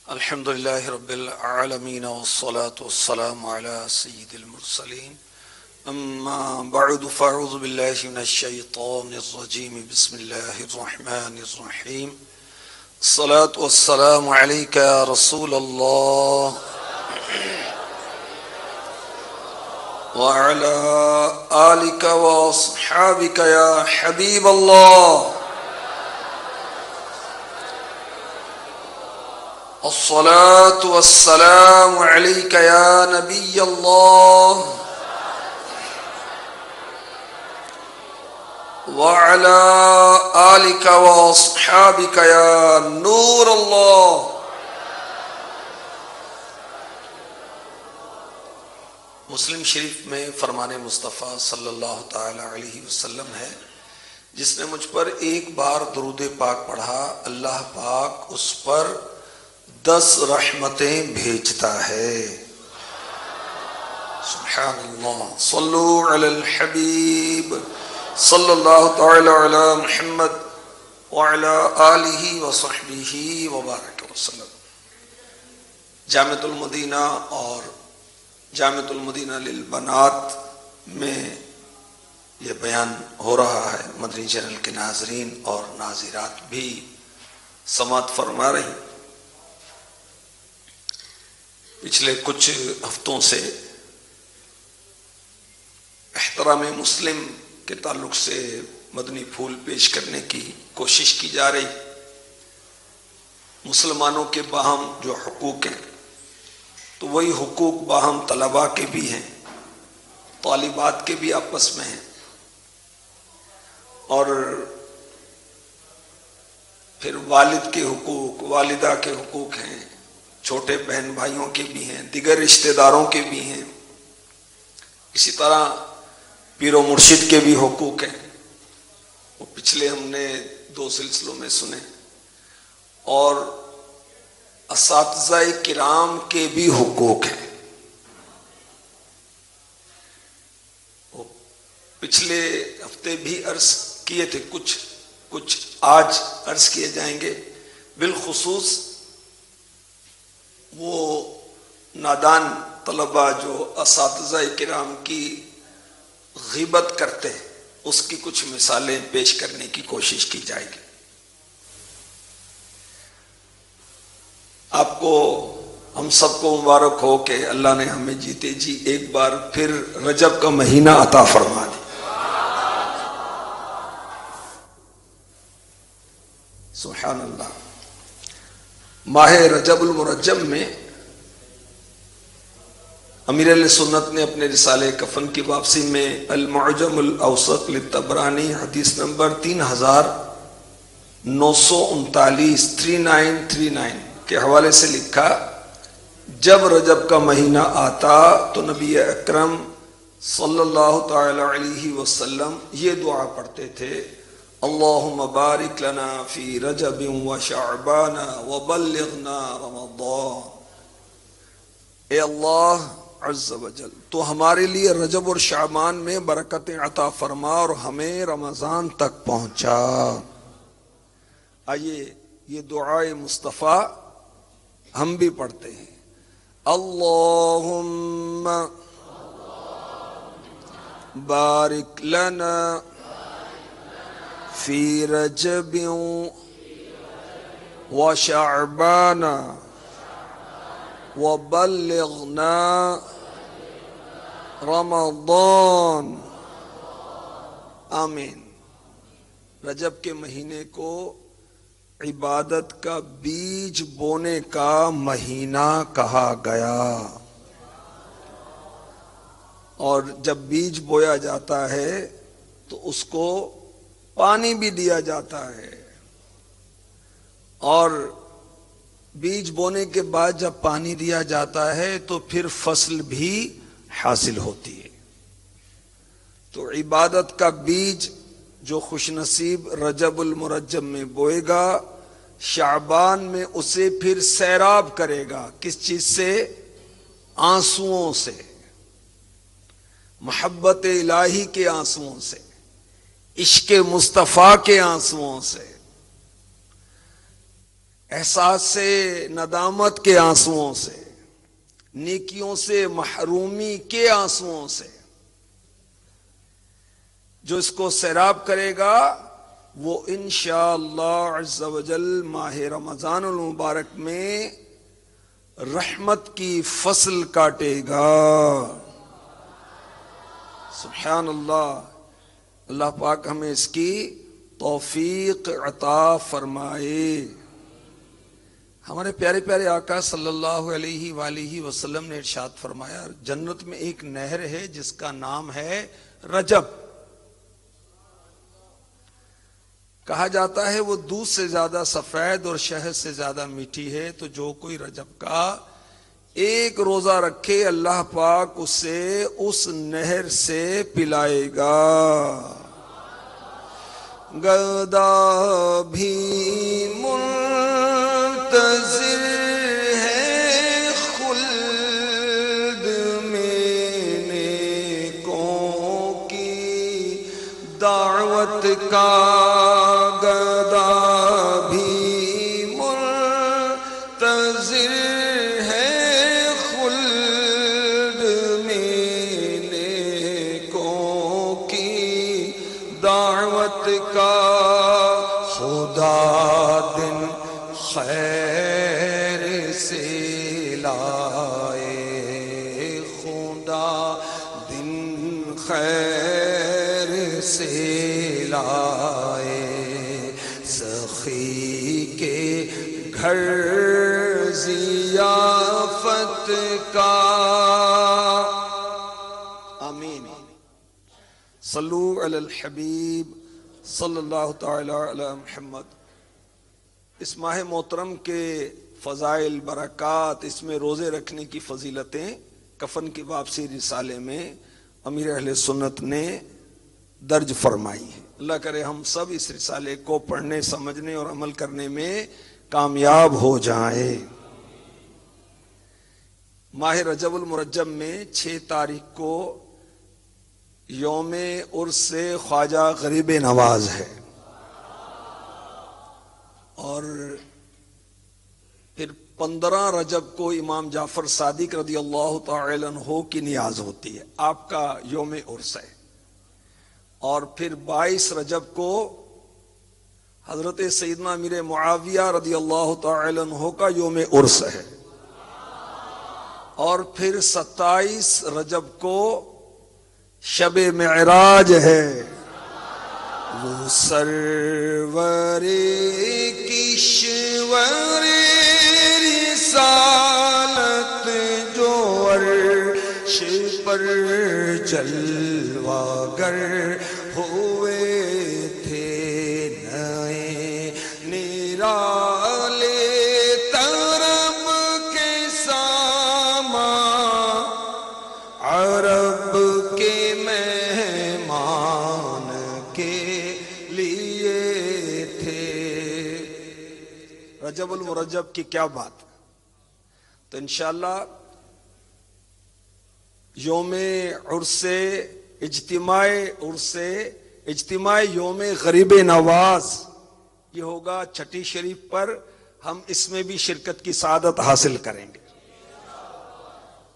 الحمد لله رب العالمين والصلاة والسلام على سيد المرسلين أما بعد فأعوذ بالله من الشيطان الرجيم بسم الله الرحمن الرحيم الصلاة والسلام عليك يا رسول الله وعلى آلك وأصحابك يا حبيب الله الصلاة والسلام عليك يا نبي الله وعلى آلك وأصحابك يا نور الله. مسلم شریف میں فرمان مصطفیٰ صلی اللہ تعالی علیہ وسلم ہے، جس نے مجھ پر ایک بار درود پاک پڑھا اللہ پاک اس پر 10 رحمتیں بھیجتا ہے. سبحان اللہ. صلو علی الحبیب صلی اللہ تعالی علی محمد وعلی آلہ وصحبہ وبارک وسلم. جامعۃ المدینہ اور جامعۃ المدینہ للبنات میں یہ بیان ہو رہا ہے. مدنی چینل کے ناظرین اور ناظرات بھی سماعت فرما رہی. پچھلے کچھ ہفتوں سے احترام مسلم کے تعلق سے مدنی پھول پیش کرنے کی کوشش کی جا رہی. مسلمانوں کے باہم جو حقوق ہیں تو وہی حقوق باہم طلباء کے بھی ہیں، طالبات کے بھی آپس میں ہیں، اور پھر والد کے حقوق، والدہ کے حقوق ہیں، چھوٹے بہن بھائیوں کے بھی ہیں، دیگر رشتہ داروں کے بھی ہیں، اسی طرح پیر و مرشد کے بھی حقوق ہیں. وہ پچھلے ہم نے 2 سلسلوں میں سنے. اور اساتذہ کرام کے بھی حقوق ہیں. وہ پچھلے ہفتے بھی عرض کیے تھے، کچھ آج عرض کیے جائیں گے. بالخصوص وہ نادان طلباء جو اساتذہ کرام کی غیبت کرتے ہیں، اس کی کچھ مثالیں پیش کرنے کی کوشش کی جائے گی. آپ کو، ہم سب کو مبارک ہو کہ اللہ نے ہمیں جیتے جی ایک بار پھر رجب کا مہینہ عطا فرما دی. سبحان اللہ. ماہ رجب المرجب میں امیر علیہ سنت نے اپنے رسالے کفن کی واپسی میں المعجم الاوسط للطبرانی حدیث نمبر 3939 کے حوالے سے لکھا، جب رجب کا مہینہ آتا تو نبی اکرم صلی اللہ تعالی علیہ وسلم یہ دعا پڑھتے تھے، اللہم بارک لنا فی رجب و شعبان وبلغنا رمضان. اے اللہ عز و جل، تو ہمارے لیے رجب اور شعبان میں برکتیں عطا فرما اور ہمیں رمضان تک پہنچا. آئیے یہ دعائے مصطفیٰ ہم بھی پڑھتے ہیں. اللہم بارک لنا فی رجب و شعبان وبلغنا رمضان. آمین. رجب کے مہینے کو عبادت کا بیج بونے کا مہینہ کہا گیا، اور جب بیج بویا جاتا ہے تو اس کو پانی بھی دیا جاتا ہے، اور بیج بونے کے بعد جب پانی دیا جاتا ہے تو پھر فصل بھی حاصل ہوتی ہے. تو عبادت کا بیج جو خوش نصیب رجب المرجب میں بوئے گا، شعبان میں اسے پھر سیراب کرے گا. کس چیز سے؟ آنسوؤں سے، محبت الہی کے آنسوؤں سے، عشق مصطفیٰ کے آنسوؤں سے. احساس سے ندامت کے آنسوؤں سے، نیکیوں سے محرومی کے آنسوؤں سے، جو اس کو سیراب کرے گا وہ انشاءاللہ عز و جل ماہ رمضان المبارک میں رحمت کی فصل کاٹے گا۔ سبحان اللہ، اللہ پاک ہمیں اس کی توفیق عطا فرمائے۔ ہمارے پیارے پیارے آقا صلی اللہ علیہ وآلہ وسلم نے ارشاد فرمایا، جنت میں ایک نہر ہے جس کا نام ہے رجب۔ کہا جاتا ہے وہ دودھ سے زیادہ سفید اور شہد سے زیادہ میٹھی ہے، تو جو کوئی رجب کا ایک روزہ رکھے اللہ پاک اسے اس نہر سے پلائے گا۔ گدا بھی منتظر ہے خلد میں نیکوں کی دعوت کا، گدا بھی منتظر ہے خلد میں نیکوں کی دعوت کا۔ خدا دن خیر سے لائے، خدا دن خیر سے لائے، سخی کے گھر ضیافت کا۔ آمین۔ صلو علی الحبیب صلی اللہ تعالی علی محمد۔ اس ماہ محترم کے فضائل، برکات، اس میں روزے رکھنے کی فضیلتیں کفن کی واپسی رسالے میں امیر اہل سنت نے درج فرمائی ہیں۔ اللہ کرے ہم سب اس رسالے کو پڑھنے، سمجھنے اور عمل کرنے میں کامیاب ہو جائیں۔ ماہ رجب المرجب میں 6 تاریخ کو یوم عرس خواجہ غریب نواز ہے، اور پھر 15 رجب کو امام جعفر صادق رضی اللہ تعالی عنہ کی نیاز ہوتی ہے، آپ کا یوم عرس ہے، اور پھر 22 رجب کو حضرت سیدنا امیر معاویہ رضی اللہ تعالی عنہ کا یوم عرس ہے، اور پھر 27 رجب کو شب معراج ہے۔ وہ سرور کشور رسالت جو عرش پر جلوہ گر ہوئے تھے، نئے نرالے طرب کے ساما، عرب کے مہمان کے لیے تھے۔ رجب المرجب کی کیا بات؟ تو انشاءاللہ یوم عرس اجتماع یوم غریب نواز یہ ہوگا چھٹی شریف پر، ہم اس میں بھی شرکت کی سعادت حاصل کریں گے۔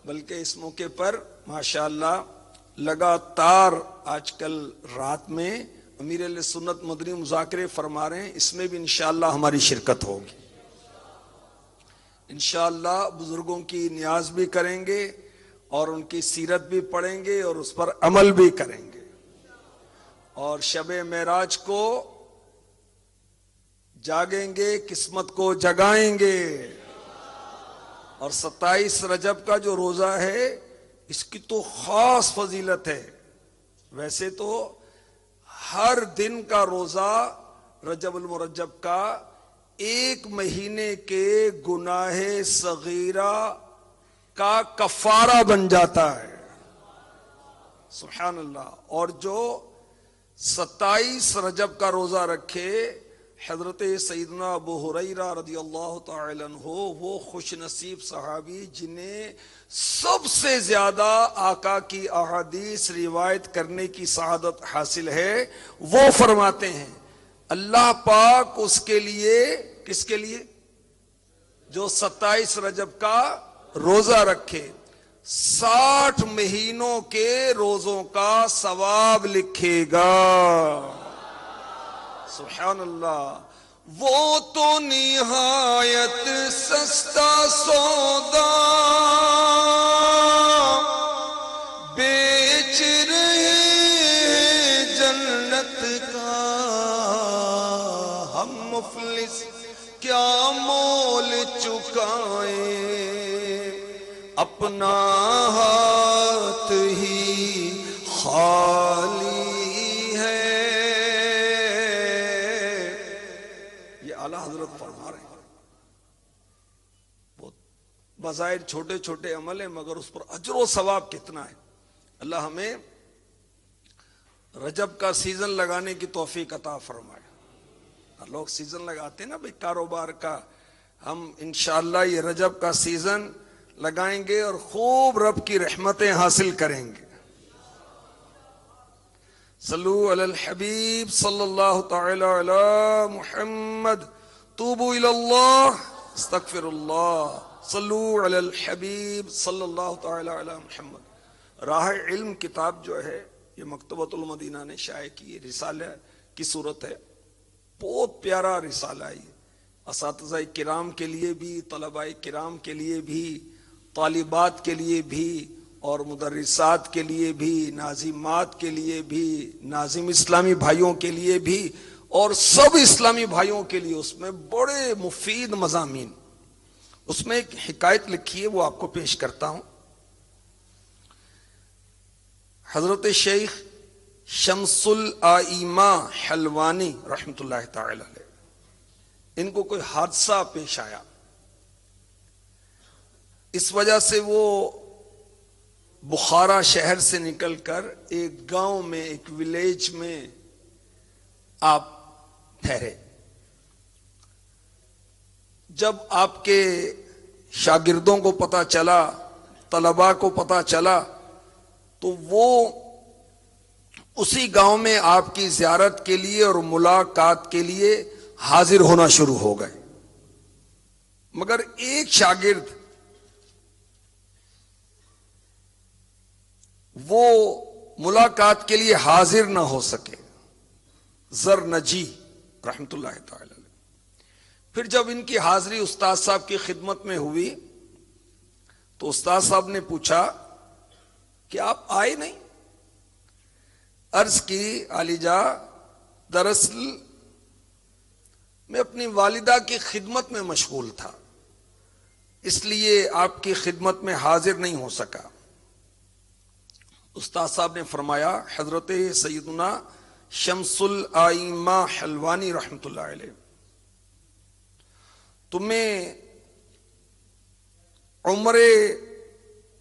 بلکہ اس موقع پر ماشاءاللہ لگاتار آج کل رات میں امیر علیہ سنت مدنی مذاکرے فرما رہے ہیں، اس میں بھی انشاءاللہ ہماری شرکت ہوگی۔ انشاءاللہ بزرگوں کی نیاز بھی کریں گے اور ان کی سیرت بھی پڑھیں گے اور اس پر عمل بھی کریں گے، اور شب معراج کو جاگیں گے، قسمت کو جگائیں گے۔ اور 27 رجب کا جو روزہ ہے اس کی تو خاص فضیلت ہے۔ ویسے تو ہر دن کا روزہ رجب المرجب کا 1 مہینے کے گناہ صغیرہ کا کفارہ بن جاتا ہے۔ سبحان اللہ۔ اور جو 27 رجب کا روزہ رکھے، حضرت سیدنا ابو ہریرہ رضی اللہ تعالی عنہ، وہ خوش نصیب صحابی جنہیں سب سے زیادہ آقا کی احادیث روایت کرنے کی سعادت حاصل ہے، وہ فرماتے ہیں اللہ پاک اس کے لیے، کس کے لیے؟ جو 27 رجب کا روزہ رکھے 60 مہینوں کے روزوں کا ثواب لکھے گا. سبحان اللہ. وہ تو نہایت سستا سودا بیچ رہے جنت کا، ہم مفلس کیا مول چکائیں، اپنا ہاتھ ہی خالی ہے. یہ اعلیٰ حضرت فرما رہے ہیں. بہت بظاہر چھوٹے چھوٹے عمل ہیں مگر اس پر اجر و ثواب کتنا ہے. اللہ ہمیں رجب کا سیزن لگانے کی توفیق عطا فرمائے. لوگ سیزن لگاتے ہیں نا بھئی کاروبار کا، ہم انشاءاللہ یہ رجب کا سیزن لگائیں گے اور خوب رب کی رحمتیں حاصل کریں گے. صلو علی الحبیب صلی اللہ تعالی علی محمد، توبوا الی اللہ استغفر اللہ، صلو علی الحبیب صلی اللہ تعالی علی محمد. راہ علم کتاب جو ہے یہ مکتبۃ المدینہ نے شائع کی، یہ رسالہ کی صورت ہے. بہت پیارا رسالہ ہے. اساتذہ کرام کے لیے بھی، طلباء کرام کے لیے بھی، طالبات کے لیے بھی، اور مدرسات کے لیے بھی، ناظمات کے لیے بھی، ناظم اسلامی بھائیوں کے لیے بھی، اور سب اسلامی بھائیوں کے لیے اس میں بڑے مفید مضامین. اس میں ایک حکایت لکھی ہے وہ آپ کو پیش کرتا ہوں. حضرت شیخ شمس الائمہ حلوانی رحمۃ اللہ تعالی علیہ، ان کو کوئی حادثہ پیش آیا، اس وجہ سے وہ بخارا شہر سے نکل کر ایک گاؤں میں، ایک ولیج میں آپ ٹھہرے. جب آپ کے شاگردوں کو پتہ چلا، طلباء کو پتہ چلا، تو وہ اسی گاؤں میں آپ کی زیارت کے لیے اور ملاقات کے لیے حاضر ہونا شروع ہو گئے. مگر ایک شاگرد وہ ملاقات کے لیے حاضر نہ ہو سکے، زرنجی رحمت اللہ تعالی علیہ. پھر جب ان کی حاضری استاد صاحب کی خدمت میں ہوئی تو استاد صاحب نے پوچھا کہ آپ آئے نہیں؟ عرض کی عالیجا دراصل میں اپنی والدہ کی خدمت میں مشغول تھا، اس لیے آپ کی خدمت میں حاضر نہیں ہو سکا. استاد صاحب نے فرمایا حضرت سیدنا شمس الائمہ حلوانی رحمت اللہ علیہ، تمہیں عمر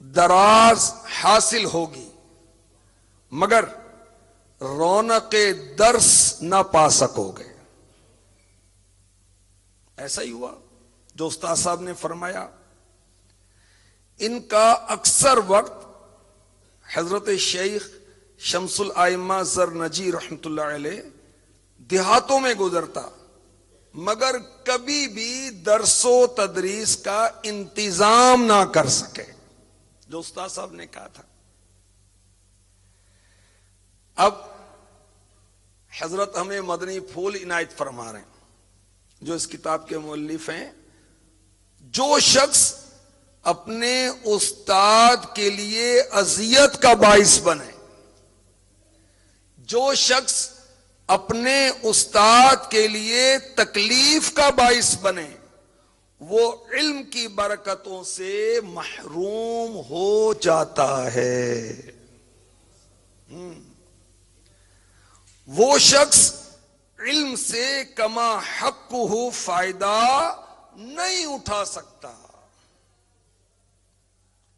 دراز حاصل ہوگی مگر رونق درس نہ پا سکو گے. ایسا ہی ہوا جو استاد صاحب نے فرمایا. ان کا اکثر وقت حضرت شیخ شمس الائمہ زرنجی رحمت اللہ علیہ دیہاتوں میں گزرتا، مگر کبھی بھی درس و تدریس کا انتظام نہ کر سکے، جو استاد صاحب نے کہا تھا. اب حضرت ہمیں مدنی پھول عنایت فرما رہے ہیں جو اس کتاب کے مؤلف ہیں. جو شخص اپنے استاد کے لیے اذیت کا باعث بنے، جو شخص اپنے استاد کے لیے تکلیف کا باعث بنے، وہ علم کی برکتوں سے محروم ہو جاتا ہے. وہ شخص علم سے کما حقہ فائدہ نہیں اٹھا سکتا.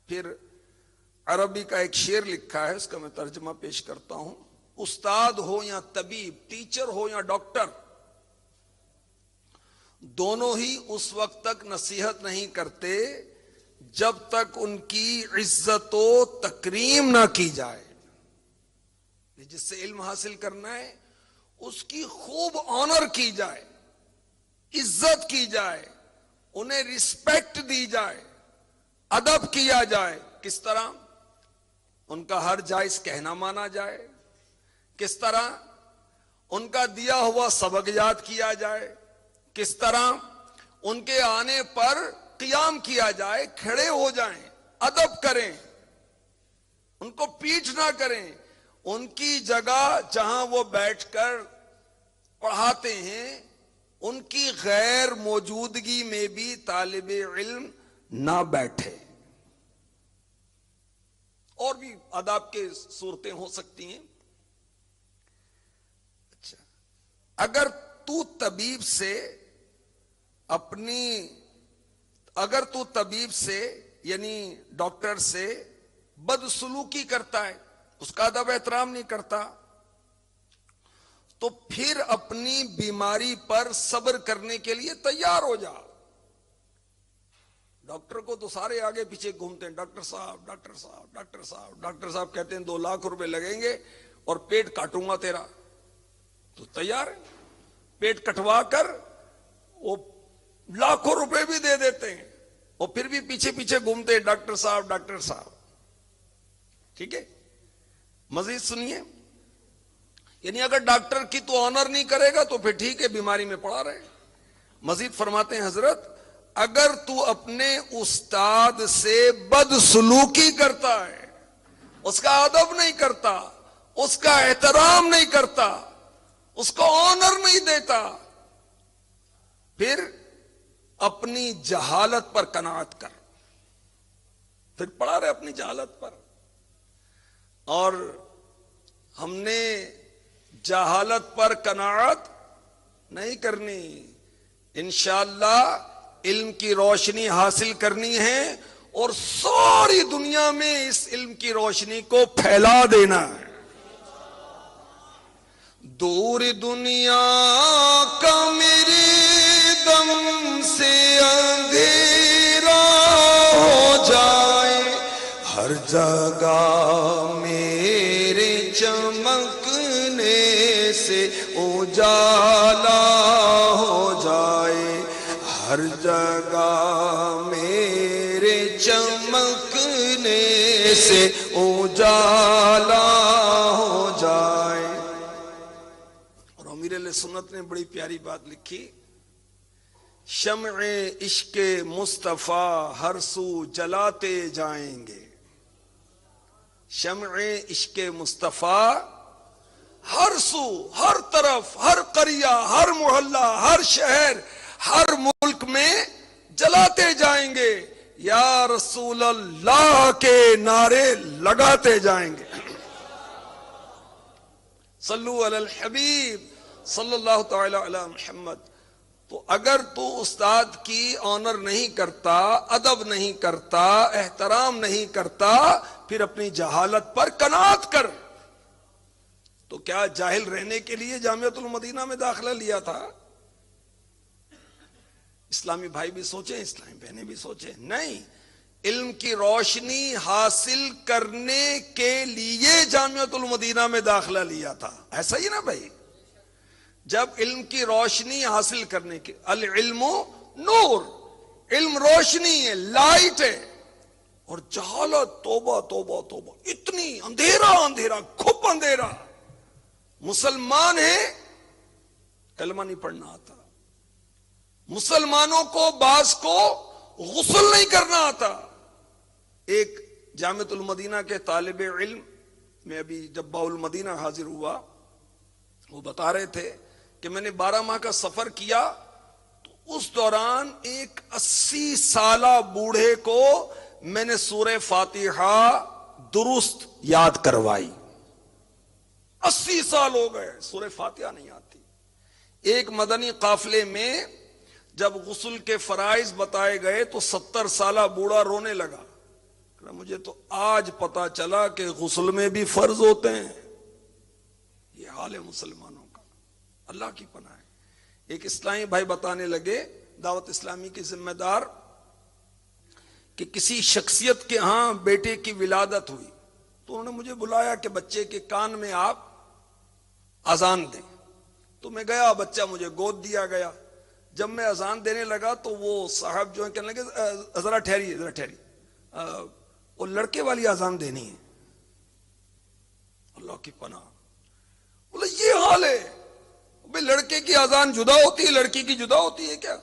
پھر عربی کا ایک شعر لکھا ہے، اس کا میں ترجمہ پیش کرتا ہوں. استاد ہو یا طبیب، ٹیچر ہو یا ڈاکٹر، دونوں ہی اس وقت تک نصیحت نہیں کرتے جب تک ان کی عزت و تکریم نہ کی جائے. جس سے علم حاصل کرنا ہے اس کی خوب آنر کی جائے، عزت کی جائے، انہیں رسپیکٹ دی جائے، ادب کیا جائے. کس طرح؟ ان کا ہر جائز کہنا مانا جائے. کس طرح؟ ان کا دیا ہوا سبق یاد کیا جائے. کس طرح؟ ان کے آنے پر قیام کیا جائے، کھڑے ہو جائیں، ادب کریں، ان کو پیٹ نہ کریں. ان کی جگہ جہاں وہ بیٹھ کر پڑھاتے ہیں، ان کی غیر موجودگی میں بھی طالب علم نہ بیٹھے. اور بھی آداب کے صورتیں ہو سکتی ہیں. اچھا، اگر تو طبیب سے یعنی ڈاکٹر سے بدسلوکی کرتا ہے، اس کا ادب احترام نہیں کرتا، تو پھر اپنی بیماری پر صبر کرنے کے لیے تیار ہو جا. ڈاکٹر کو تو سارے آگے پیچھے گھومتے ہیں، ڈاکٹر صاحب ڈاکٹر صاحب ڈاکٹر صاحب. ڈاکٹر صاحب کہتے ہیں 2 لاکھ روپے لگیں گے اور پیٹ کاٹوں گا تیرا. تو تیار ہے، پیٹ کٹوا کر وہ لاکھوں روپے بھی دے دیتے ہیں، اور پھر بھی پیچھے پیچھے گھومتے ہیں ڈاکٹر صاحب ڈاکٹر صاحب. ٹھیک ہے، مزید سنیے. یعنی اگر ڈاکٹر کی تو آنر نہیں کرے گا تو پھر ٹھیک ہے، بیماری میں پڑا رہے. مزید فرماتے ہیں حضرت، اگر تو اپنے استاد سے بدسلوکی کرتا ہے، اس کا ادب نہیں کرتا، اس کا احترام نہیں کرتا، اس کو آنر نہیں دیتا، پھر اپنی جہالت پر قناعت کر. پھر پڑا رہے اپنی جہالت پر. اور ہم نے جہالت پر قناعت نہیں کرنی. انشاءاللہ علم کی روشنی حاصل کرنی ہے اور ساری دنیا میں اس علم کی روشنی کو پھیلا دینا ہے. دور دنیا کا میرے دم سے اندھیرا ہو جائے، ہر جگہ میرے چمکنے سے اجالا ہو جائے، ہر جگہ میرے چمکنے سے اجالا ہو جائے. اور امیر علیہ سنت نے بڑی پیاری بات لکھی، شمع عشق مصطفیٰ ہر سو جلاتے جائیں گے. شمع عشق مصطفیٰ ہر سو، ہر طرف، ہر قریہ، ہر محلہ، ہر شہر، ہر ملک میں جلاتے جائیں گے. یا رسول اللہ کے نعرے لگاتے جائیں گے. صلو علی الحبیب صلی اللہ تعالی علی محمد. تو اگر تو استاد کی آنر نہیں کرتا، ادب نہیں کرتا، احترام نہیں کرتا، پھر اپنی جہالت پر قناعت کر. تو کیا جاہل رہنے کے لیے جامعۃ المدینہ میں داخلہ لیا تھا؟ اسلامی بھائی بھی سوچیں، اسلامی بہنیں بھی سوچیں. نہیں، علم کی روشنی حاصل کرنے کے لیے جامعۃ المدینہ میں داخلہ لیا تھا. ایسا ہی نا بھائی؟ جب علم کی روشنی حاصل کرنے کے، العلم نور، علم روشنی ہے، لائٹ ہے، اور جہالت توبہ توبہ توبہ، اتنی اندھیرا اندھیرا، کھپ اندھیرا. مسلمان ہے، کلمہ نہیں پڑھنا آتا. مسلمانوں کو بعض کو غسل نہیں کرنا آتا. ایک جامعۃ المدینہ کے طالب علم میں ابھی جب باء المدینہ حاضر ہوا، وہ بتا رہے تھے کہ میں نے 12 ماہ کا سفر کیا، تو اس دوران ایک 80 سالہ بوڑھے کو میں نے سورہ فاتحہ درست یاد کروائی. 80 سال ہو گئے، سورہ فاتحہ نہیں آتی. ایک مدنی قافلے میں جب غسل کے فرائض بتائے گئے تو 70 سالہ بوڑھا رونے لگا. مجھے تو آج پتا چلا کہ غسل میں بھی فرض ہوتے ہیں. یہ حال ہے مسلمانوں کا، اللہ کی پناہ ہے. ایک اسلامی بھائی بتانے لگے، دعوت اسلامی کے ذمہ دار، کہ کسی شخصیت کے ہاں بیٹے کی ولادت ہوئی، تو انہوں نے مجھے بلایا کہ بچے کے کان میں آپ اذان دیں. تو میں گیا، بچہ مجھے گود دیا گیا. جب میں اذان دینے لگا تو وہ صاحب جو ہے کہنے لگے ذرا ٹھہریے وہ لڑکے والی اذان دینی ہے. اللہ کی پناہ. بولے یہ حال ہے بھائی، لڑکے کی اذان جدا ہوتی ہے، لڑکی کی جدا ہوتی ہے کیا؟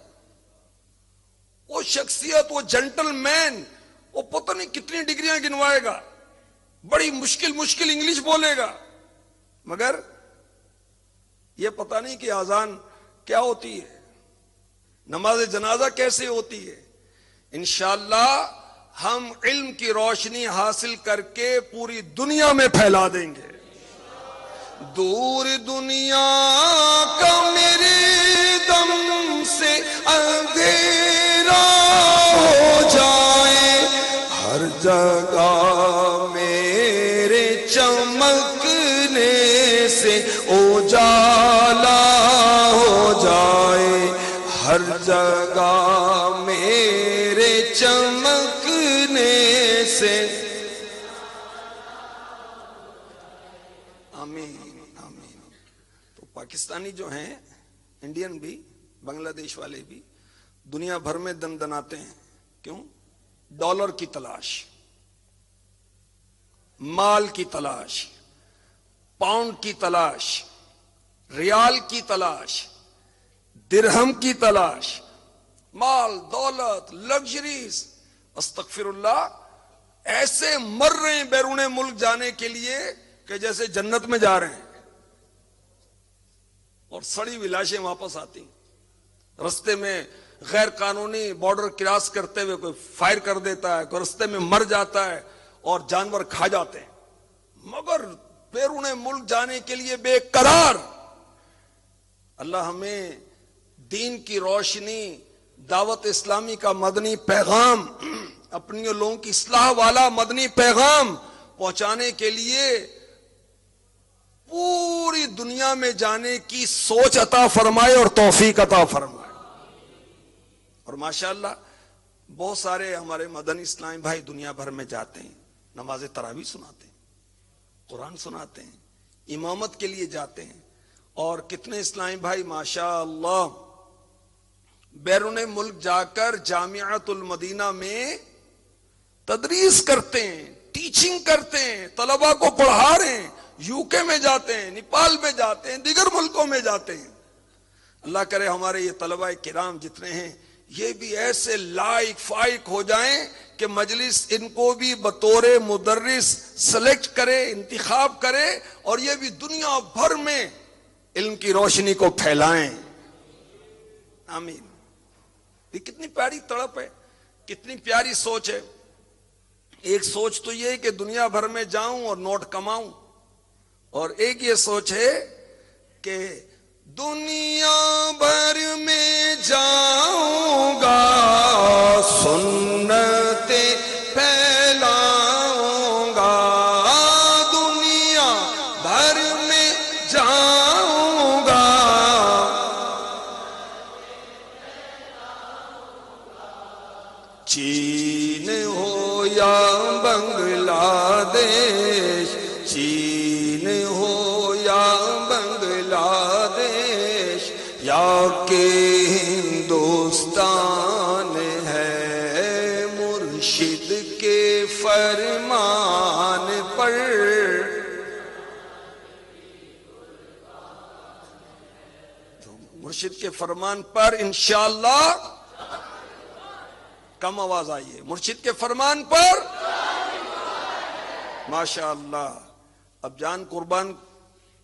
وہ شخصیت، وہ جنٹل مین، وہ پتہ نہیں کتنی ڈگریاں گنوائے گا، بڑی مشکل انگلش بولے گا، مگر یہ پتہ نہیں کہ اذان کیا ہوتی ہے، نماز جنازہ کیسے ہوتی ہے. انشاءاللہ ہم علم کی روشنی حاصل کر کے پوری دنیا میں پھیلا دیں گے. دور دنیا کا میرے دم سے اندھیرا ہو جائے، ہر جگہ میرے چمکنے سے اجالا ہو جائے، ہر جگہ میرے چمکنے سے. آمین آمین. تو پاکستانی جو ہیں، انڈین بھی، بنگلہ دیش والے بھی دنیا بھر میں دندناتے ہیں. کیوں؟ ڈالر کی تلاش، مال کی تلاش، پاؤنڈ کی تلاش، ریال کی تلاش، درہم کی تلاش، مال دولت لگژریز. استغفر اللہ. ایسے مر رہے ہیں بیرون ملک جانے کے لیے کہ جیسے جنت میں جا رہے ہیں، اور سڑی ہوئی لاشیں واپس آتی. رستے میں غیر قانونی بارڈر کراس کرتے ہوئے کوئی فائر کر دیتا ہے، کوئی رستے میں مر جاتا ہے اور جانور کھا جاتے ہیں، مگر بیرون ملک جانے کے لیے بے قرار. اللہ ہمیں دین کی روشنی، دعوت اسلامی کا مدنی پیغام، اپنی لوگوں کی اصلاح والا مدنی پیغام پہنچانے کے لیے پوری دنیا میں جانے کی سوچ عطا فرمائے اور توفیق عطا فرمائے. اور ماشاءاللہ بہت سارے ہمارے مدنی اسلامی بھائی دنیا بھر میں جاتے ہیں، نماز تراویح سناتے ہیں، قرآن سناتے ہیں، امامت کے لیے جاتے ہیں. اور کتنے اسلامی بھائی ماشاءاللہ بیرون ملک جا کر جامعۃ المدینہ میں تدریس کرتے ہیں، ٹیچنگ کرتے ہیں، طلباء کو پڑھا رہے ہیں. یو کے میں جاتے ہیں، نیپال میں جاتے ہیں، دیگر ملکوں میں جاتے ہیں. اللہ کرے ہمارے یہ طلباء کرام جتنے ہیں یہ بھی ایسے لائق فائق ہو جائیں کہ مجلس ان کو بھی بطور مدرس سلیکٹ کرے، انتخاب کرے، اور یہ بھی دنیا بھر میں علم کی روشنی کو پھیلائیں. آمین. یہ کتنی پیاری تڑپ ہے، کتنی پیاری سوچ ہے. ایک سوچ تو یہ ہے کہ دنیا بھر میں جاؤں اور نوٹ کماؤں، اور ایک یہ سوچ ہے کہ دنیا بھر میں جاؤں گا، سنتیں پھیلاؤں گا، دنیا بھر میں جاؤں گا. چین ہو یا بنگلہ دیش، چین ہو یا بنگلہ دیش، یا کہ ہندوستان ہے مرشد کے فرمان پر. تو مرشد کے فرمان پر انشاءاللہ. کم آواز آئیے. مرشد کے فرمان پر ماشاءاللہ. اب جان قربان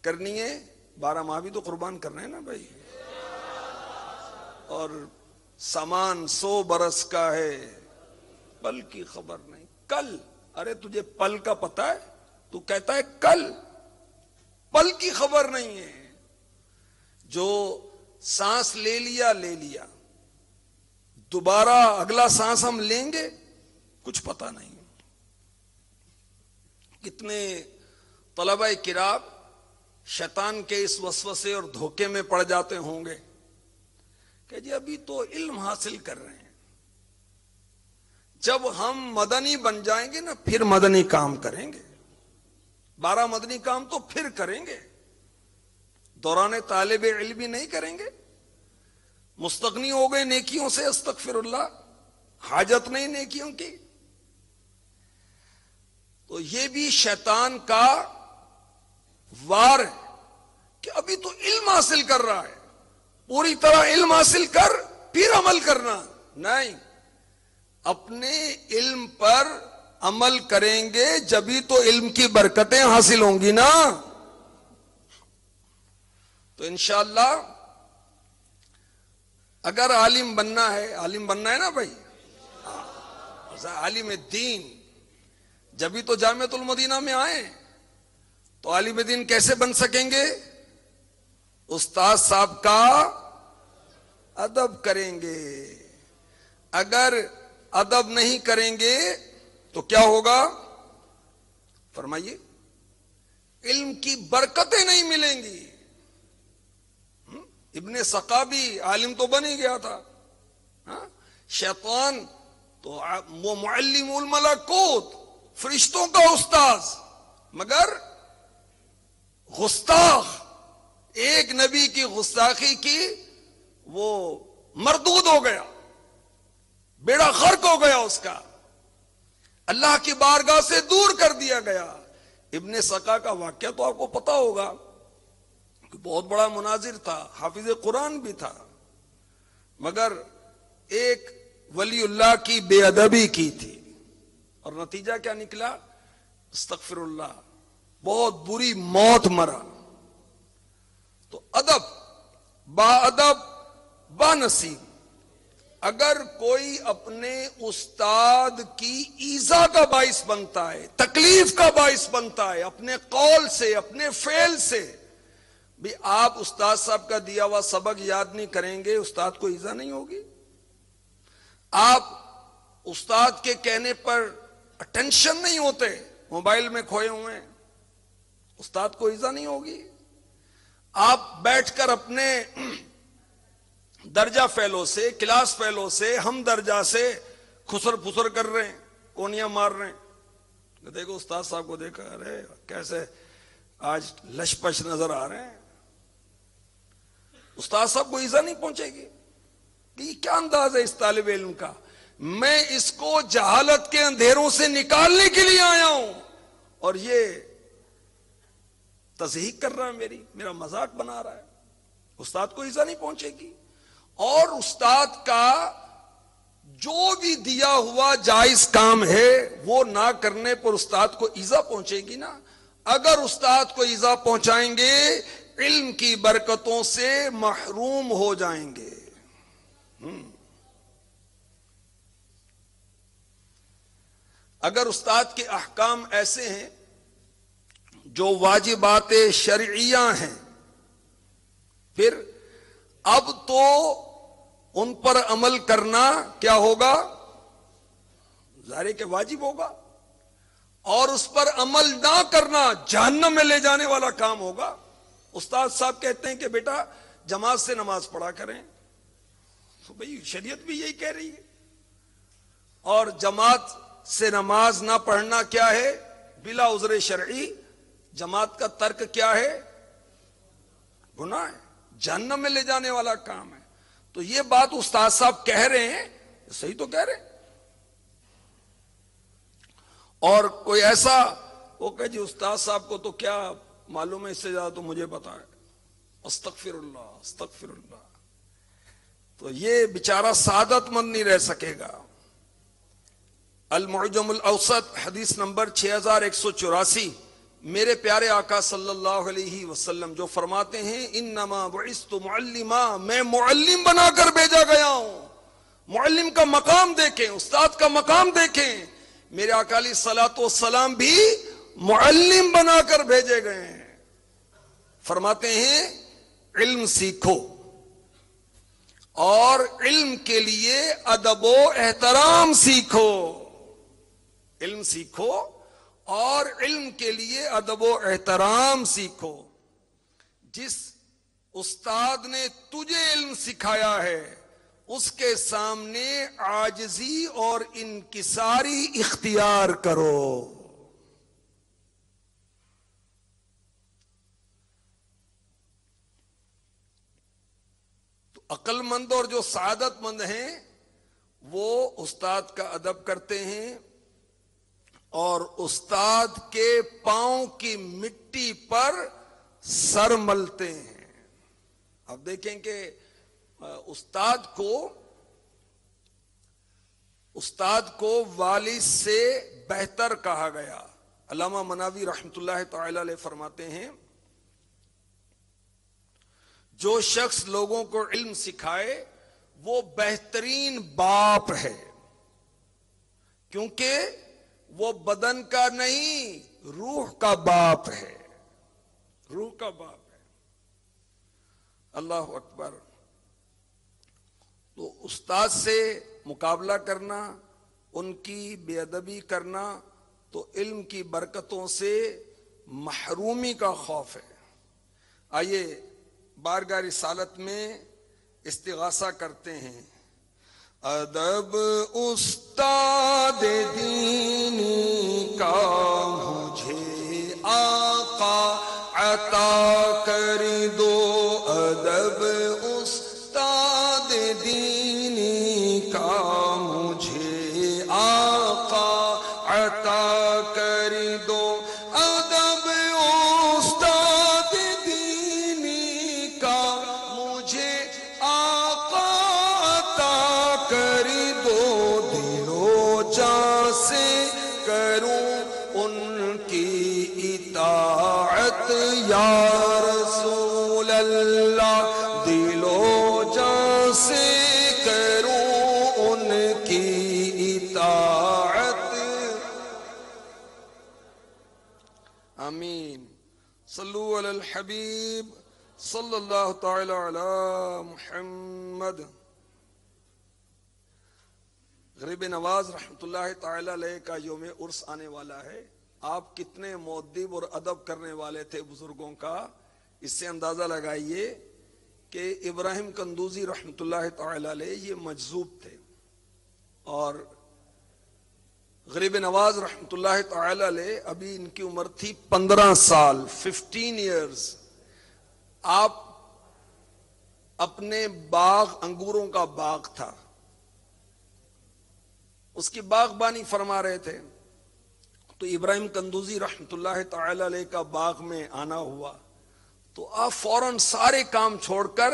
کرنی ہے، 12 ماہ بھی تو قربان کرنا ہے نا بھائی. اور سامان 100 برس کا ہے، پل کی خبر نہیں. کل، ارے تجھے پل کا پتہ ہے؟ تو کہتا ہے کل. پل کی خبر نہیں ہے. جو سانس لے لیا، دوبارہ اگلا سانس ہم لیں گے کچھ پتہ نہیں. کتنے طلباء کرام شیطان کے اس وسوسے اور دھوکے میں پڑ جاتے ہوں گے کہ جی ابھی تو علم حاصل کر رہے ہیں، جب ہم مدنی بن جائیں گے نا پھر مدنی کام کریں گے. 12 مدنی کام تو پھر کریں گے، دوران طالب علم بھی نہیں کریں گے. مستغنی ہو گئے نیکیوں سے، استغفر اللہ، حاجت نہیں نیکیوں کی. تو یہ بھی شیطان کا وار ہے کہ ابھی تو علم حاصل کر رہا ہے، پوری طرح علم حاصل کر پھر عمل کرنا. نہیں، اپنے علم پر عمل کریں گے جبھی تو علم کی برکتیں حاصل ہوں گی نا. تو انشاءاللہ اگر عالم بننا ہے نا بھائی، عالم دین، جبھی تو جامعۃ المدینہ میں آئے. تو عالم دین کیسے بن سکیں گے؟ استاد صاحب کا ادب کریں گے. اگر ادب نہیں کریں گے تو کیا ہوگا؟ فرمائیے. علم کی برکتیں نہیں ملیں گی. ابن سقابی عالم تو بن ہی گیا تھا، شیطان تو وہ معلم الملکوت، فرشتوں کا استاذ، مگر گستاخ، ایک نبی کی گستاخی کی وہ مردود ہو گیا، بیڑا غرق ہو گیا اس کا، اللہ کی بارگاہ سے دور کر دیا گیا. ابن سقا کا واقعہ تو آپ کو پتا ہوگا کہ بہت بڑا مناظر تھا، حافظ قرآن بھی تھا، مگر ایک ولی اللہ کی بے ادبی کی تھی، اور نتیجہ کیا نکلا؟ استغفر اللہ، بہت بری موت مرا. تو ادب، با ادب با نصیب. اگر کوئی اپنے استاد کی ایذا کا باعث بنتا ہے، تکلیف کا باعث بنتا ہے، اپنے قول سے، اپنے فعل سے، بھی آپ استاد صاحب کا دیا ہوا سبق یاد نہیں کریں گے، استاد کو ایذا نہیں ہوگی. آپ استاد کے کہنے پر اٹینشن نہیں ہوتے، موبائل میں کھوئے ہوئے ہیں، استاد کو ایذا نہیں ہوگی. آپ بیٹھ کر اپنے درجہ فیلو سے، کلاس فیلو سے، ہم درجہ سے خسر پھسر کر رہے ہیں، کونیاں مار رہے ہیں. دیکھو استاد صاحب کو دیکھا، ارے کیسے آج لش پش نظر آ رہے ہیں. استاد صاحب کو ایذا نہیں پہنچے گی کہ یہ کیا انداز ہے اس طالب علم کا، میں اس کو جہالت کے اندھیروں سے نکالنے کے لیے آیا ہوں اور یہ تضحیق کر رہا ہے، میرا مذاق بنا رہا ہے. استاد کو ایذا نہیں پہنچے گی. اور استاد کا جو بھی دیا ہوا جائز کام ہے وہ نہ کرنے پر استاد کو ایذا پہنچے گی نا. اگر استاد کو ایذا پہنچائیں گے علم کی برکتوں سے محروم ہو جائیں گے. اگر استاد کے احکام ایسے ہیں جو واجبات شرعیہ ہیں، پھر اب تو ان پر عمل کرنا کیا ہوگا؟ ظاہر کہ واجب ہوگا، اور اس پر عمل نہ کرنا جہنم میں لے جانے والا کام ہوگا. استاد صاحب کہتے ہیں کہ بیٹا جماعت سے نماز پڑھا کریں، تو بھئی شریعت بھی یہی کہہ رہی ہے. اور جماعت سے نماز نہ پڑھنا کیا ہے؟ بلا عذر شرعی. جماعت کا ترک کیا ہے؟ گناہ ہے، جہنم میں لے جانے والا کام ہے. تو یہ بات استاد صاحب کہہ رہے ہیں، صحیح تو کہہ رہے ہیں. اور کوئی ایسا وہ کہ جی استاد صاحب کو تو کیا معلوم ہے، اس سے زیادہ تو مجھے پتا ہے، استغفر اللہ استغفر اللہ، تو یہ بیچارہ سعادت مند نہیں رہ سکے گا. المعجم الاوسط حدیث نمبر 6184، میرے پیارے آقا صلی اللہ علیہ وسلم جو فرماتے ہیں انما بعثت معلما، میں معلم بنا کر بھیجا گیا ہوں. معلم کا مقام دیکھیں، استاد کا مقام دیکھیں. میرے آقا علیہ الصلوۃ والسلام بھی معلم بنا کر بھیجے گئے ہیں. فرماتے ہیں علم سیکھو، اور علم کے لیے ادب و احترام سیکھو. علم سیکھو اور علم کے لیے ادب و احترام سیکھو. جس استاد نے تجھے علم سکھایا ہے اس کے سامنے عاجزی اور انکساری اختیار کرو. تو عقل مند اور جو سعادت مند ہیں وہ استاد کا ادب کرتے ہیں اور استاد کے پاؤں کی مٹی پر سر ملتے ہیں. اب دیکھیں کہ استاد کو والد سے بہتر کہا گیا. علامہ مناوی رحمۃ اللہ تعالی علیہ فرماتے ہیں جو شخص لوگوں کو علم سکھائے وہ بہترین باپ ہے، کیونکہ وہ بدن کا نہیں روح کا باپ ہے. روح کا باپ ہے. اللہ اکبر. تو استاد سے مقابلہ کرنا، ان کی بے ادبی کرنا تو علم کی برکتوں سے محرومی کا خوف ہے. آئیے بارگاہ رسالت میں استغاثہ کرتے ہیں. ادب استاد دینی کا مجھے آقا عطا کر دو. ادب استاد دینی کا مجھے آقا عطا کر دو. ادب استاد دینی کا مجھے آقا عطا کر دو. دل و جاں سے کروں ان کی اطاعت یا رسول اللہ. دل و جاں سے کروں ان کی اطاعت. آمین. صلو علی الحبیب صلی اللہ تعالی علی محمد. غریب نواز رحمۃ اللہ تعالی علیہ کا یوم عرس آنے والا ہے. آپ کتنے مؤدب اور ادب کرنے والے تھے بزرگوں کا، اس سے اندازہ لگائیے کہ ابراہیم قندوزی رحمۃ اللہ تعالی علیہ یہ مجذوب تھے اور غریب نواز رحمۃ اللہ تعالی علیہ ابھی ان کی عمر تھی 15 سال 15 ایئرز. آپ اپنے باغ انگوروں کا باغ تھا، اس کی باغبانی فرما رہے تھے تو ابراہیم قندوزی رحمۃ اللہ تعالی علیہ کا باغ میں آنا ہوا تو آپ فوراً سارے کام چھوڑ کر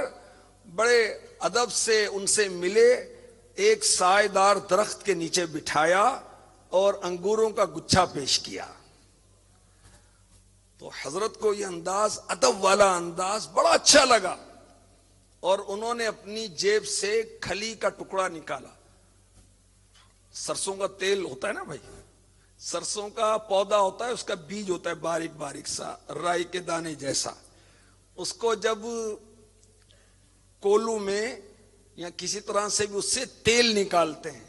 بڑے ادب سے ان سے ملے، ایک سائے دار درخت کے نیچے بٹھایا اور انگوروں کا گچھا پیش کیا. تو حضرت کو یہ انداز، ادب والا انداز بڑا اچھا لگا اور انہوں نے اپنی جیب سے کھلی کا ٹکڑا نکالا. سرسوں کا تیل ہوتا ہے نا بھائی، سرسوں کا پودا ہوتا ہے، اس کا بیج ہوتا ہے باریک باریک سا رائی کے دانے جیسا. اس کو جب کولو میں یا کسی طرح سے بھی اس سے تیل نکالتے ہیں،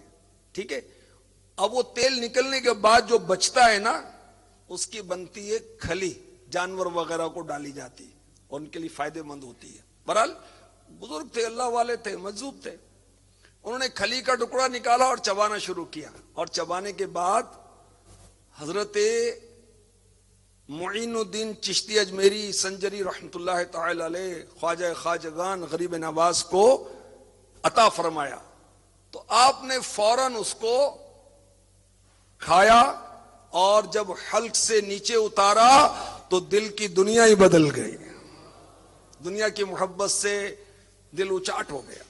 ٹھیک ہے. اب وہ تیل نکلنے کے بعد جو بچتا ہے نا اس کی بنتی ہے کھلی، جانور وغیرہ کو ڈالی جاتی اور ان کے لیے فائدے مند ہوتی ہے. بہرحال بزرگ تھے، اللہ والے تھے، مجذوب تھے. انہوں نے کھلی کا ٹکڑا نکالا اور چبانا شروع کیا اور چبانے کے بعد حضرت معین الدین چشتی اجمیری سنجری رحمۃ اللہ تعالی علیہ خواجہ خواجگان غریب نواز کو عطا فرمایا. تو آپ نے فوراً اس کو کھایا اور جب حلق سے نیچے اتارا تو دل کی دنیا ہی بدل گئی. دنیا کی محبت سے دل اچاٹ ہو گیا.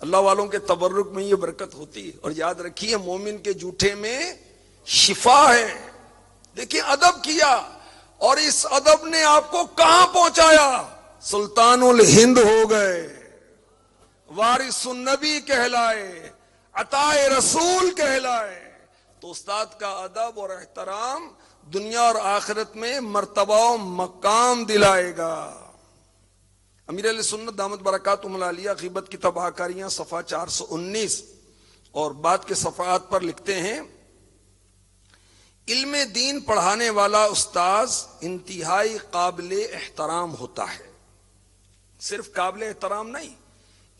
اللہ والوں کے تبرک میں یہ برکت ہوتی ہے. اور یاد رکھیے مومن کے جھوٹے میں شفا ہے. دیکھیں ادب کیا اور اس ادب نے آپ کو کہاں پہنچایا؟ سلطان الہند ہو گئے، وارث النبی کہلائے، عطائے رسول کہلائے. تو استاد کا ادب اور احترام دنیا اور آخرت میں مرتبہ و مقام دلائے گا. امیر علیہ سنت دامت برکاتہم العالیہ غیبت کی تباہ کاریاں صفحہ 419 اور بعد کے صفحات پر لکھتے ہیں علم دین پڑھانے والا استاذ انتہائی قابل احترام ہوتا ہے. صرف قابل احترام نہیں،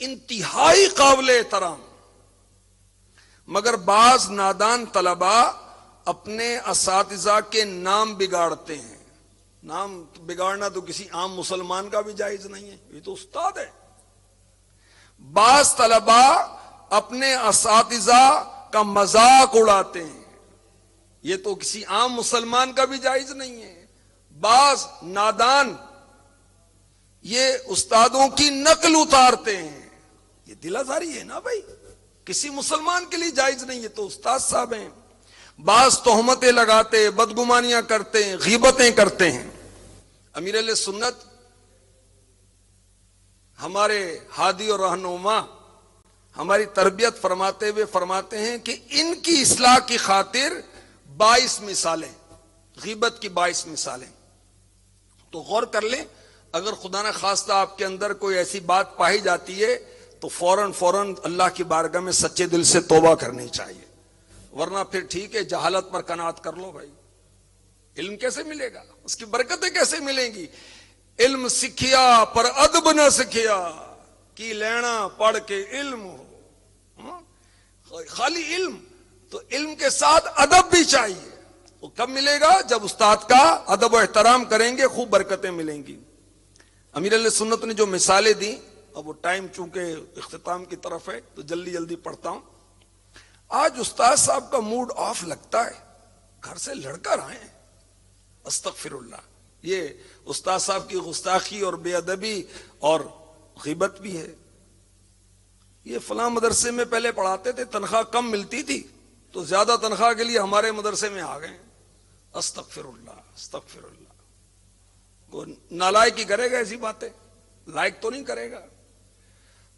انتہائی قابل احترام. مگر بعض نادان طلباء اپنے اساتذہ کے نام بگاڑتے ہیں. نام بگاڑنا تو کسی عام مسلمان کا بھی جائز نہیں ہے، یہ تو استاد ہے. بعض طلبا اپنے اساتذہ کا مذاق اڑاتے ہیں، یہ تو کسی عام مسلمان کا بھی جائز نہیں ہے۔ بعض نادان یہ استادوں کی نقل اتارتے ہیں، یہ دل آزاری ہے نا بھائی، کسی مسلمان کے لیے جائز نہیں، یہ تو استاد صاحب ہیں۔ بعض تہمتیں لگاتے، بدگمانیاں کرتے ہیں، غیبتیں کرتے ہیں۔ امیر اہل سنت ہمارے ہادی اور رہنما ہماری تربیت فرماتے ہوئے فرماتے ہیں کہ ان کی اصلاح کی خاطر 22 مثالیں، غیبت کی 22 مثالیں، تو غور کر لیں۔ اگر خدا نہ خواستہ آپ کے اندر کوئی ایسی بات پائی جاتی ہے تو فوراً اللہ کی بارگاہ میں سچے دل سے توبہ کرنی چاہیے، ورنہ پھر ٹھیک ہے جہالت پر قناعت کر لو بھائی۔ علم کیسے ملے گا؟ اس کی برکتیں کیسے ملیں گی؟ علم سکھیا پر ادب نہ سکھیا، کی لینا پڑھ کے علم ہو، خالی علم تو علم کے ساتھ ادب بھی چاہیے۔ وہ کب ملے گا؟ جب استاد کا ادب و احترام کریں گے، خوب برکتیں ملیں گی۔ امیر علیہ سنت نے جو مثالیں دی، اب وہ ٹائم چونکہ اختتام کی طرف ہے تو جلدی پڑھتا ہوں۔ آج استاد صاحب کا موڈ آف لگتا ہے، گھر سے لڑ کر آئے ہیں، استغفر اللہ، یہ استاد صاحب کی گستاخی اور بے ادبی اور غیبت بھی ہے۔ یہ فلاں مدرسے میں پہلے پڑھاتے تھے، تنخواہ کم ملتی تھی تو زیادہ تنخواہ کے لیے ہمارے مدرسے میں آ گئے۔ استغفر اللہ، استغفر اللہ۔ کوئی نالائق ہی کرے گا ایسی باتیں، لائق تو نہیں کرے گا۔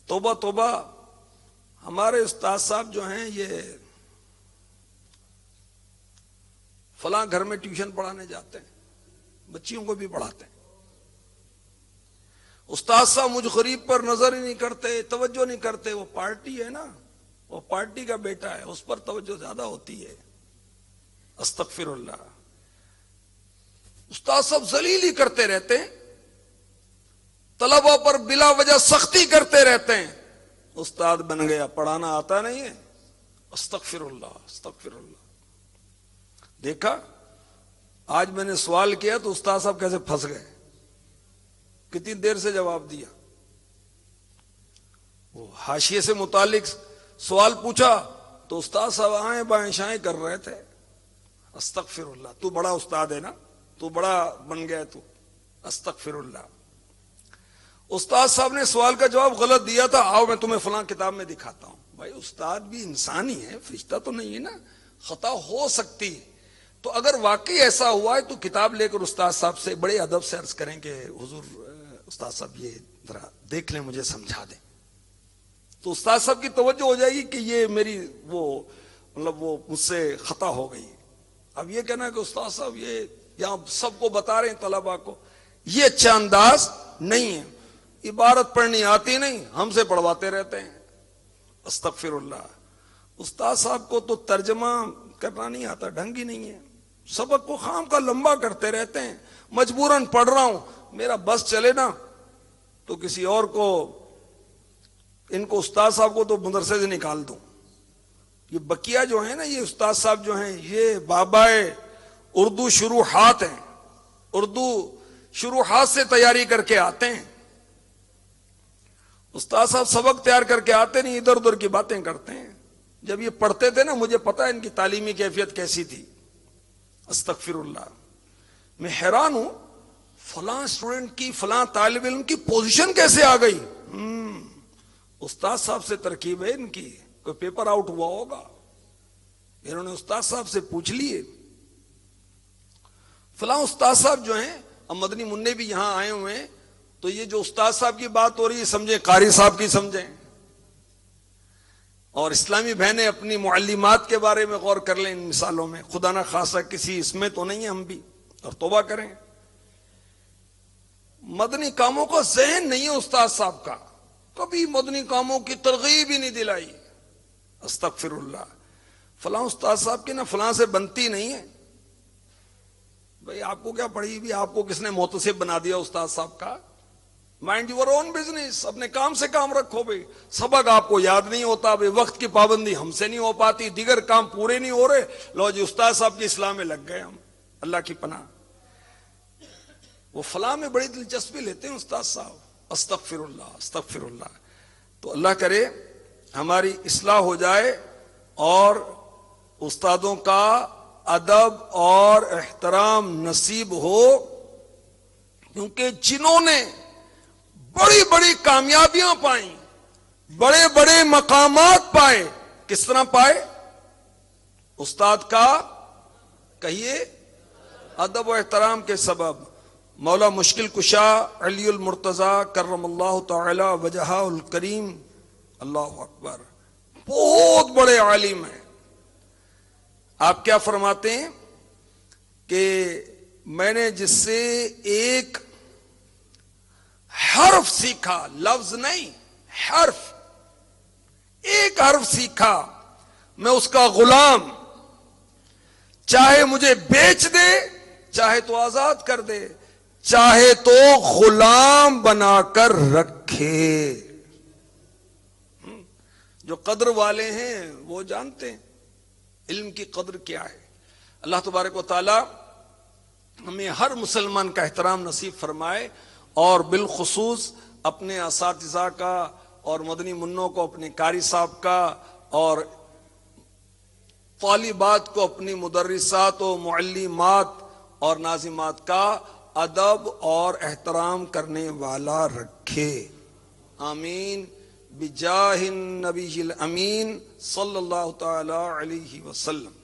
توبہ توبہ۔ ہمارے استاد صاحب جو ہیں یہ فلاں گھر میں ٹیوشن پڑھانے جاتے ہیں، بچیوں کو بھی پڑھاتے ہیں۔ استاد صاحب مجھ غریب پر نظر ہی نہیں کرتے، توجہ نہیں کرتے، وہ پارٹی ہے نا، وہ پارٹی کا بیٹا ہے، اس پر توجہ زیادہ ہوتی ہے۔ استغفر اللہ۔ استاد صاحب ذلیل ہی کرتے رہتے ہیں، طلبہ پر بلا وجہ سختی کرتے رہتے ہیں، استاد بن گیا، پڑھانا آتا نہیں ہے۔ استغفر اللہ، استغفر اللہ۔ دیکھا آج میں نے سوال کیا تو استاد صاحب کیسے پھنس گئے، کتنی دیر سے جواب دیا۔ وہ حاشیے سے متعلق سوال پوچھا تو استاد صاحب آئیں بائیں شائیں کر رہے تھے۔ استغفر اللہ۔ تو بڑا استاد ہے نا، تو بڑا بن گیا تو۔ استغفر اللہ۔ استاد صاحب نے سوال کا جواب غلط دیا تھا، آؤ میں تمہیں فلاں کتاب میں دکھاتا ہوں۔ بھائی استاد بھی انسان ہی ہے، فرشتہ تو نہیں ہے نا، خطا ہو سکتی۔ تو اگر واقعی ایسا ہوا ہے تو کتاب لے کر استاد صاحب سے بڑے ادب سے عرض کریں کہ حضور استاد صاحب یہ ذرا دیکھ لیں، مجھے سمجھا دیں، تو استاد صاحب کی توجہ ہو جائے گی کہ یہ میری وہ مجھ سے خطا ہو گئی۔ اب یہ کہنا کہ استاد صاحب یہ یہاں سب کو بتا رہے ہیں طلباء کو، یہ اچھا انداز نہیں ہے۔ عبارت پڑھنی آتی نہیں، ہم سے پڑھواتے رہتے ہیں۔ استغفر اللہ۔ استاد صاحب کو تو ترجمہ کرنا نہیں آتا، ڈھنگ ہی نہیں ہے، سبق کو خام کا لمبا کرتے رہتے ہیں۔ مجبوراً پڑھ رہا ہوں، میرا بس چلے نا تو کسی اور کو، ان کو استاد صاحب کو تو مدرسے سے نکال دوں۔ یہ بکیا جو ہیں نا، یہ استاد صاحب جو ہیں یہ بابائے اردو شروحات ہیں، اردو شروحات سے تیاری کر کے آتے ہیں۔ استاد صاحب سبق تیار کر کے آتے نہیں، ادھر ادھر کی باتیں کرتے ہیں۔ جب یہ پڑھتے تھے نا مجھے پتا ہے ان کی تعلیمی کیفیت کیسی تھی۔ استغفر اللہ۔ میں حیران ہوں، فلاں اسٹوڈنٹ کی، فلاں طالب علم کی پوزیشن کیسے آ گئی؟ استاد صاحب سے ترکیب ہے ان کی، کوئی پیپر آؤٹ ہوا ہوگا، انہوں نے استاد صاحب سے پوچھ لیے۔ فلاں استاد صاحب جو ہیں، اب مدنی منع بھی یہاں آئے ہوئے ہیں، تو یہ جو استاد صاحب کی بات ہو رہی ہے سمجھیں قاری صاحب کی سمجھیں، اور اسلامی بہنیں اپنی معلمات کے بارے میں غور کر لیں ان مثالوں میں، خدا نہ خاصہ کسی اس میں تو نہیں ہے ہم بھی، اور توبہ کریں۔ مدنی کاموں کا ذہن نہیں ہے استاد صاحب کا، کبھی مدنی کاموں کی ترغیب ہی نہیں دلائی۔ استغفر اللہ۔ فلاں استاد صاحب کی نہ فلاں سے بنتی نہیں ہے۔ بھئی آپ کو کیا پڑھی بھی، آپ کو کس نے محتسب بنا دیا استاد صاحب کا؟ مائنڈ یور اون بزنس، اپنے کام سے کام رکھو بھئی۔ سبق آپ کو یاد نہیں ہوتا بھئی، وقت کی پابندی ہم سے نہیں ہو پاتی، دیگر کام پورے نہیں ہو رہے، لو جی استاد صاحب کی اصلاح میں لگ گئے ہم، اللہ کی پناہ۔ وہ فلاں میں بڑی دلچسپی لیتے ہیں استاد صاحب۔ استغفر اللہ، استغفر اللہ۔ تو اللہ کرے ہماری اصلاح ہو جائے اور استادوں کا ادب اور احترام نصیب ہو، کیونکہ جنہوں نے بڑی بڑی کامیابیاں پائیں، بڑے بڑے مقامات پائے، کس طرح پائے؟ استاد کا کہیے ادب و احترام کے سبب۔ مولا مشکل کشا علی المرتضی کرم اللہ تعالی وجہہ الکریم، اللہ اکبر، بہت بڑے عالم ہیں۔ آپ کیا فرماتے ہیں کہ میں نے جس سے ایک حرف سیکھا، لفظ نہیں حرف، ایک حرف سیکھا، میں اس کا غلام، چاہے مجھے بیچ دے، چاہے تو آزاد کر دے، چاہے تو غلام بنا کر رکھے۔ جو قدر والے ہیں وہ جانتے ہیں علم کی قدر کیا ہے۔ اللہ تبارک و تعالی ہمیں ہر مسلمان کا احترام نصیب فرمائے، اور بالخصوص اپنے اساتذہ کا اور مدنی منوں کو اپنے قاری صاحب کا، اور طالبات کو اپنی مدرسات و معلمات اور ناظمات کا ادب اور احترام کرنے والا رکھے، آمین، بجاہ النبی الامین صلی اللہ تعالی علیہ وسلم۔